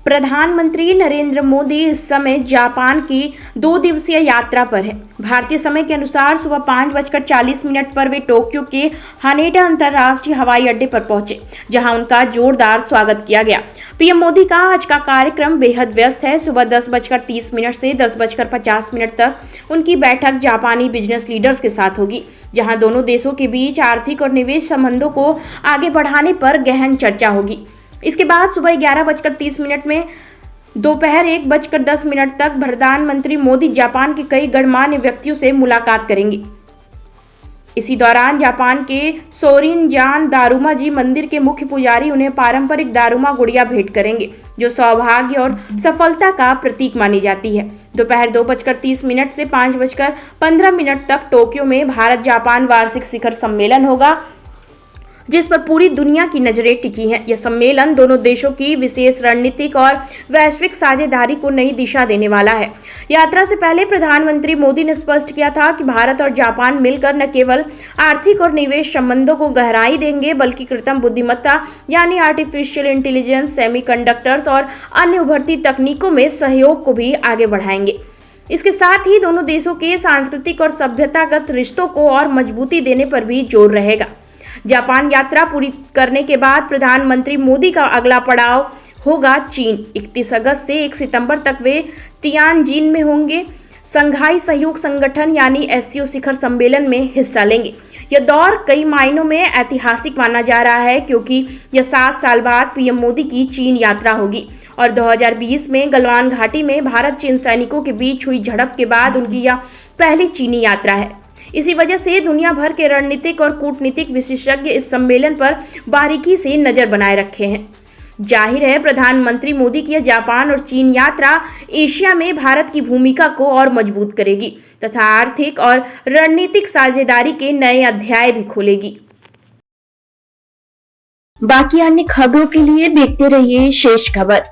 प्रधानमंत्री नरेंद्र मोदी इस समय जापान की 2 दिवसीय यात्रा पर है। भारतीय समय के अनुसार सुबह 5:40 पर वे टोक्यो के हानेडा अंतर्राष्ट्रीय हवाई अड्डे पर पहुंचे, जहां उनका जोरदार स्वागत किया गया। पीएम मोदी का आज का कार्यक्रम बेहद व्यस्त है। सुबह 10:30 से 10:50 तक उनकी बैठक जापानी बिजनेस लीडर्स के साथ होगी, जहां दोनों देशों के बीच आर्थिक और निवेश संबंधों को आगे बढ़ाने पर गहन चर्चा होगी। इसके बाद सुबह 11:30 में दोपहर 1:10 तक प्रधानमंत्री मोदी जापान के कई गणमान्य व्यक्तियों से मुलाकात करेंगे। इसी दौरान जापान के सोरिनजान दारुमा जी मंदिर के मुख्य पुजारी उन्हें पारंपरिक दारुमा गुड़िया भेंट करेंगे, जो सौभाग्य और सफलता का प्रतीक मानी जाती है। दोपहर 2:30 से 5:15 तक टोक्यो में भारत जापान वार्षिक शिखर सम्मेलन होगा, जिस पर पूरी दुनिया की नजरें टिकी हैं। यह सम्मेलन दोनों देशों की विशेष रणनीतिक और वैश्विक साझेदारी को नई दिशा देने वाला है। यात्रा से पहले प्रधानमंत्री मोदी ने स्पष्ट किया था कि भारत और जापान मिलकर न केवल आर्थिक और निवेश संबंधों को गहराई देंगे, बल्कि कृत्रिम बुद्धिमत्ता यानी आर्टिफिशियल इंटेलिजेंस, सेमीकंडक्टर्स और अन्य उभरती तकनीकों में सहयोग को भी आगे बढ़ाएंगे। इसके साथ ही दोनों देशों के सांस्कृतिक और सभ्यतागत रिश्तों को और मजबूती देने पर भी जोर रहेगा। जापान यात्रा पूरी करने के बाद प्रधानमंत्री मोदी का अगला पड़ाव होगा चीन। 31 अगस्त से 1 सितंबर तक वे तियानजिन में होंगे। संघाई सहयोग संगठन यानी एससीओ शिखर सम्मेलन में हिस्सा लेंगे। यह दौर कई मायनों में ऐतिहासिक माना जा रहा है, क्योंकि यह 7 साल बाद पीएम मोदी की चीन यात्रा होगी और 2020 में गलवान घाटी में भारत चीन सैनिकों के बीच हुई झड़प के बाद उनकी यह पहली चीनी यात्रा है। इसी वजह से दुनिया भर के रणनीतिक और कूटनीतिक विशेषज्ञ इस सम्मेलन पर बारीकी से नजर बनाए रखे हैं। जाहिर है, प्रधानमंत्री मोदी की जापान और चीन यात्रा एशिया में भारत की भूमिका को और मजबूत करेगी तथा आर्थिक और रणनीतिक साझेदारी के नए अध्याय भी खोलेगी। बाकी अन्य खबरों के लिए देखते रहिए शेष खबर।